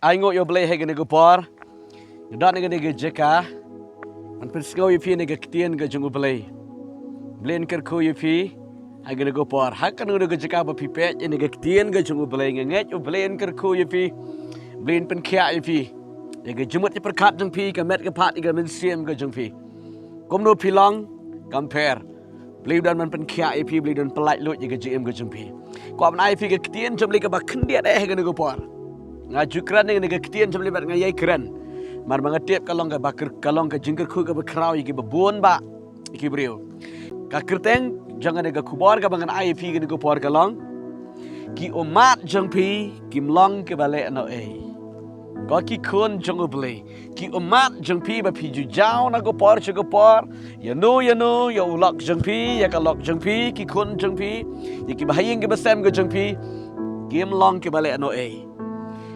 Aingo yo blay hege nego por. Dan nego nego jeka. Man persgo yipi nego ktien ga jungu blay. Blain kerku yipi. Hege nego por. Hakan nego jeka ba pipe nego ktien ga jungu blay nget yo blain kerku yipi. Blain pen kya yipi. Nego jumut ye perkat jung pi ka met ka pat ga men siem ga jung pi. Komno pilong compare. Beliau dan man pen kya yipi beliau dan pelait lut ye ga jim ga jung pi. Ko am ai pi ga ktien jum li ka ba khendiat hege nego por. Ngaju keran ni nego ktien jum li bat ngayai keran. Mar mangatip kalong ka bakir kalong ka jingker khu ka bakrau iki babon ba iki brio. Ka kerteng jangan nego kubor ka bangan ai pi nego por kalong. Ki ummat jongphi kim long ke bale nohei. Ko ki khun jong uble. Ki ummat jongphi ba pi ju jao na go por chu go por. Ya no ya ulok jongphi ya ka lok jongphi ki khun jongphi. Ya ki bahayeng ke basem go jongphi. Kim long ke bale nohei.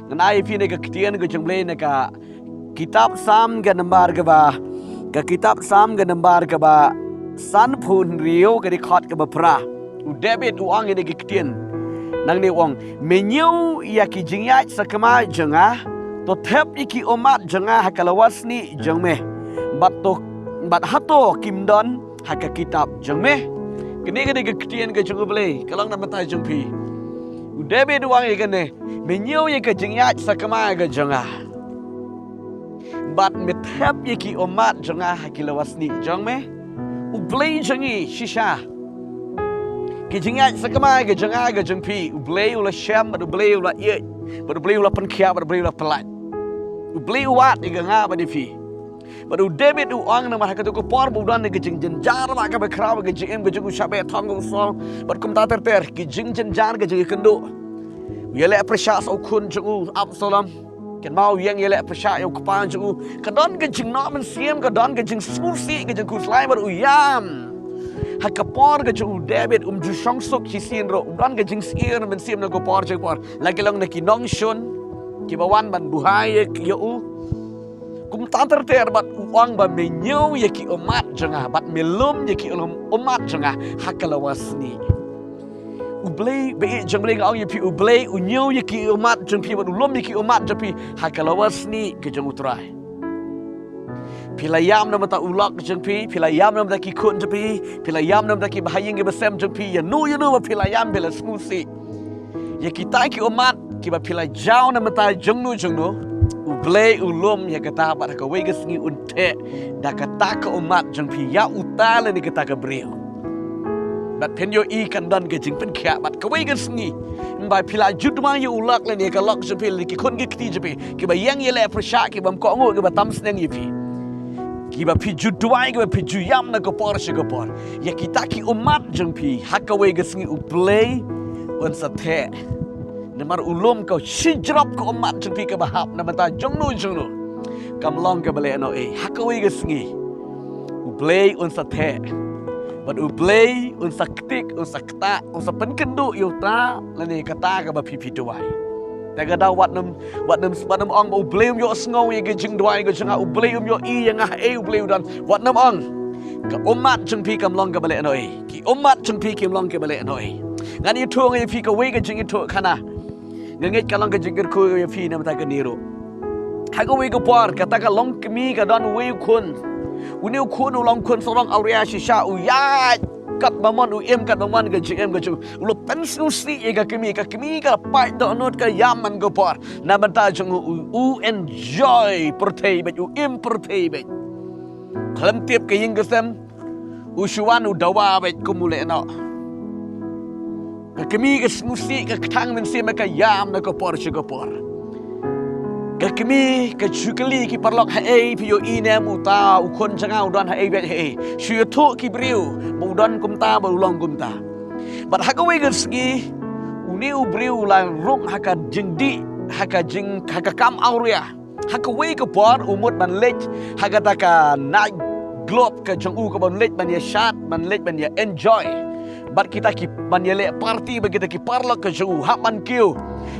Ngan ai pi nego ktien go jongle ne ka kitab Sam ke nambar ke ba. Ka kitab Sam ke nambar ke ba. San pun rio ke di khot ke ba pra. U David u ang nego ktien. Nang ni wong menyu ya ki jingyat sakama jenga to thep iki umat jenga hakalawas ni jengme bat hato kimdon haka kitab jengme kene kene ketien ke jengu bele kalang na mata jengpi u David wang ikene menyu ya ke jingyat sakama ke jenga bat me thep iki umat jenga hakalawas ni jengme u bele jengi shisha Kijingat sakama ke jenga ke jengpi ublei ula syam badu blei ula ye badu blei ula penkia badu blei ula pelat ublei wat ke nga badu fi badu David u ang na mahaka tu ko por budan ke jing jenjar ba ka bekraw ke jing ke jing shabe thong ko so bad kum ta ter ke jing jenjar ke jing kendo yele presha so kun jing Absalom ken mau yang yele presha yo kpan jing kadon ke jing no man siem kadon ke jing susi ke jing kuslai badu yam Hakapor ke jung David ju shong sok chi sin ro dan ke jing sir men sim na go por je por lagi lang na kinong shon ki bawan ban buhay ke yo kum tanter ter bat uang ba menyo ye ki umat janga bat melum ye ki umat janga hakalawasni ublei be jangle ngau ye pi ublei unyo ye ki umat jung pi bat ulum ye ki umat je pi hakalawasni ke jung utrai Pilayam na mata ulak jengpi, pilayam na mata ki kun jengpi, pilayam na mata ki bahayeng ke besem jengpi, ya nu ba pilayam bela smusi. Ya kita ki umat ki ba pilay jauh na mata jengnu, ublei ulum ya kata ba ka wegas ngi unte, da kata ka umat jengpi ya utala ni kata ka brio. Bat penyo I kan dan ke jeng pen kya bat ka wegas ngi. Ba pilay judma yu ulak le ni ka lok jengpi ki kun ki kti jengpi, ki ba yang ye le persha ki ba ko ngo ki ba tam sneng yipi. Kiba piju duai kiba piju yam na gopor shi gopor ya kita ki umat jengpi hakawe gesngi uplay on sathe namar ulum kau shijrap ko umat jengpi ke bahap na mata jongnu kamlong ke bale no hakawe gesngi uplay on sathe but uplay on saktik on sakta on sapenkendu yuta lani kata ke ba pipi duai Taga daw wat nam ong ublay yo sngow ye jing duai ke janga ublay yo I yang ublay dan wat nam ong ka umat jengpi kam long ke bale no ki umat jengpi kim long ke bale no ngan I thong ye fi ka we ke jing I tho khana ngengit ka long ke jing ko ye fi na mata ke niro ha ko we ko por kata ka long ke mi ka don we kun u long kun so long auria shisha u ya kat mamon u em kat mamon ke jing ke chu u pensu si ye ka kemi ka pai do not ka yaman go por na mata jung u enjoy pertei bet u em pertei bet kalam tiap ke ying gesem u shuan u dawa bet kumule no ka kemi ka smusi ka thang men sim ka yam na go por go por ka kemi ka chukali ki parlok pi yo inem uta u kon janga u don bet shu thu ki briu bu don kumta bu long kumta bat hakawe geski uni u briu la ruk haka jingdi haka kam auria hakawe ka por umut ban lech haka taka na globe ka jong u ka ban lech ban ya shat ban lech ban ya enjoy bat kita ki ban ya le party ba kita ki parlok ka jong hak ban kiu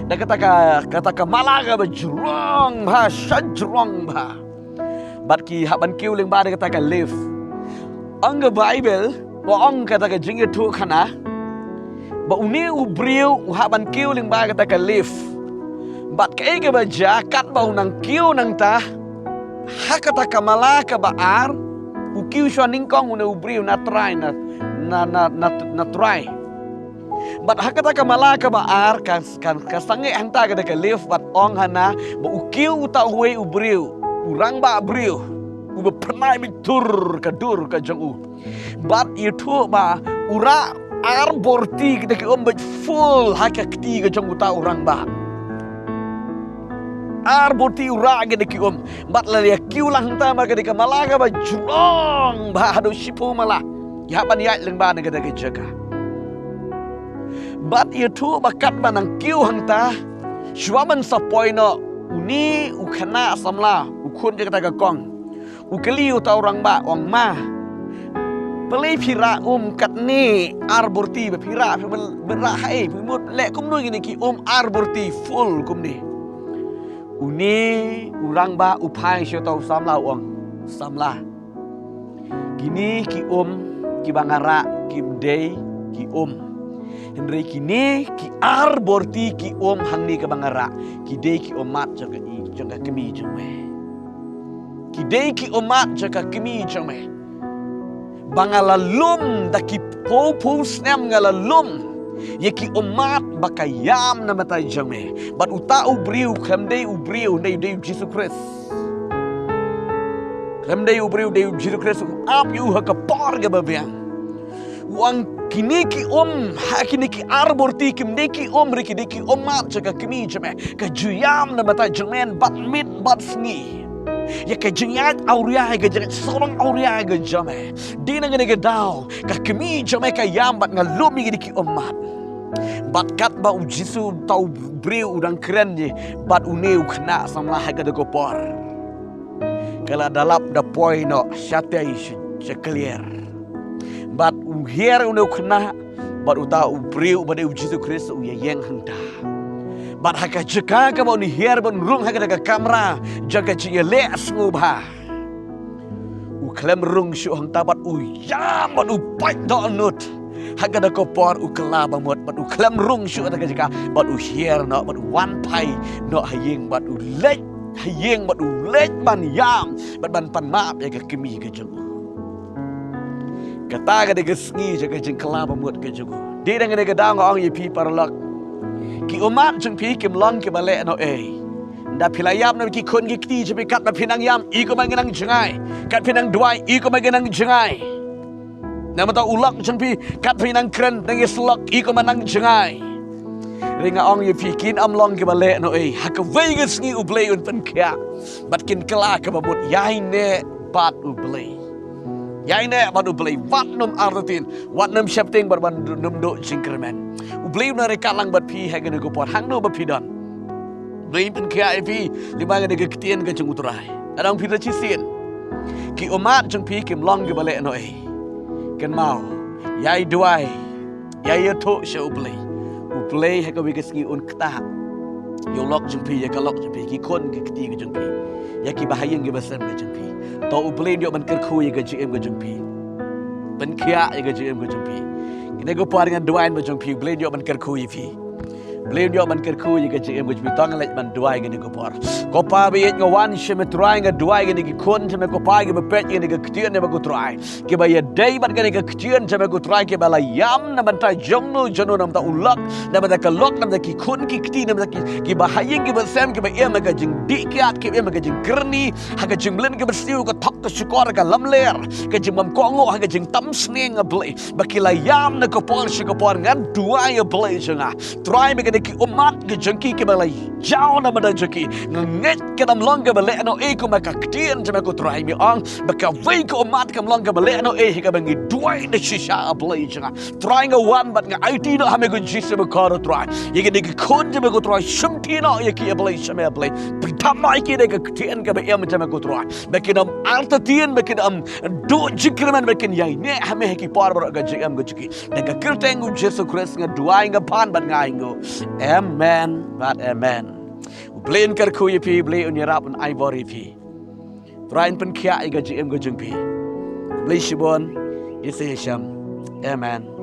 da kata ka malaga ba jurong ba shajrong ba bat ki hak ban kiu ling ba da kata ka live ang Bible wa ang kata ka jing tu khana ba uni u briu u hak ban kiu ling ba kata ka live Bat kaya ke baja kat bau nang kiu nang ta hakata kamala ka baar u kiu shwa ningkong una ubriu na try na try. Bat hakata kamala ka baar kan kasange hanta ka de live bat ong hana ba u kiu ta huai ubriu urang ba briu u ba pernai bitur ka dur ka jong u. Bat itu ba ura arborti de ke ombet full hakakti ka jong u ta urang ba. Arboti urage de kiom bat la ya kiulang ta ma de kamalaga ba jurong ba hado shipo mala ya ban ya leng ba de jaga bat itu bakat banang kiu hangta shwaman sa poino uni ukana samla ukun jaga ta kong ukeli uta orang ba ong ma pelai phira kat ni arborti ba phira berra hai pimut le kum nu ni ki arborti full kum ni. Uni urang ba upai syotau samla uang samla. Kini ki ki bangara ki day ki Henry kini ki arborti ki hangni ke bangara ki day ki mat jaga kemi jome. Ki day ki mat jaga kemi jome. Bangala lum da ki po snem ngala lum. Yaki umat bakayam na matay jame. But uta ubriu kemday ubriu day Jesus Christ. Kemday ubriu day Jesus Christ up you hakapar ga babiang. Wang kiniki hakiniki arborti kimdeki rikidiki umat jaga kimi jame. Kajuyam na matay jamen bat mit bat sngi. Ya kajingat auria ga jang sorong auria ga jame. Di na ga daw ka kimi jame kayam bat ngalumi gidiki umat. Bat kat ba ujisu tau briu udang keren je bat uneu kena samlah haga de gopor. Kala dalap da poino syatei clear. Bat uhier uneu kena bat uta ubriu bade ujisu Kristus uyeng hangta. Bat haka jeka ka ba ni hier ban rung haga de kamera jaga ji le asngubha. Uklem rung syu hangta bat uyam bat upai do nut. Haga da kopor ukela bamot bat uklam rung syu ta jika bat uhier no bat wan pai no hayeng bat ulej hayeng bat ulej ban yam bat ban pan maap ya ka kimi ka jeng. Kata ga de gesngi jaga jeng kela bamot ka jeng. Di dengan ga dang ong ye pi parlok. Ki Ummat Jongphi Kim long ke bale no da pilayam na ki kon ki ti je kat na pinang yam i ko mangenang jengai kat pinang duai i ko mangenang jengai. Nama ta ulak Jongphi kat pinang kren nang islok i ko manang jengai. Ringa ong ye pikin long ke bale no haka vegas ngi ublay un pen kya bat kin kala ka babut yai ne bat ublay. Yai ne bat ublay wat num artin wat num shapting bat ban num do jingkermen. Ublay na rekat lang bat pi haga ne ko por hang no ba pidon. Ublay pen kya pi lima ga ne ga ktien ga jung utrai. Adang pi chisin. Ki Ummat Jongphi Kim long ke bale no kan mau yai duai yai to sha ublay haga wigas ngi un kta yo lok Jongphi ya ka lok Jongphi ki kon ki kti ga Jongphi ya ki bahayeng ge basam ga Jongphi to ublay dio ban ker khu ya ga GM ga Jongphi ban kya ya ga GM ga Jongphi kine go par dengan duai ba Jongphi ublay dio ban ker khu yi fi ublay dio ban ker khu ya ga GM ga Jongphi tong lek ban duai ga ni go par ko pa be yet ngawan she me try ga duai ga ni ki kon she me ko pa ga be pet ga ni ga ktien ne ba go try ke ba ya dai bat ga ni ga ktien she me go try ke ba la yam na ban ta jong no jono nam ta ulak na ba ka lok nam ta ki kon ki kti nam ta ki ba hayeng ki ba sam ki ba em ga jing di ki at ki em ga jing kerni ha ga jing blen ga bersiu ga thok ka shukor ga lamler ga jing mam ko ngo ha ga jing tam sneng ga ble ba ki la yam na ko por she ko por ngan duai ya ble janga try me ga ki Ummat ga Jongphi ki ba la jaw na ma da jaki nget ka dam long ga ba le no ko ma ka ktien je me ko try me ong ba ka ve ko Ummat kam long ga ba le no ka ba ngi duai na shisha a ble janga trying a one but nga IT no ha me go jisse me ko try ye ga de kon je me ko try shumti no ye ki ble shame ble tam mai ki de ka ktien ga ba em je me ko try ba ki dam alta tien ba ki dam do jikreman ba kin yai ne ha me ki par ba ga jm ga jiki de ka kirteng u Jesus Christ nga duai nga pan bat nga ngo amen but amen Blain kar kuyi pi blay unyarap un ivory pi. Train pen kia iga GM go Jongphi. Blay shibon isi hisham. Amen.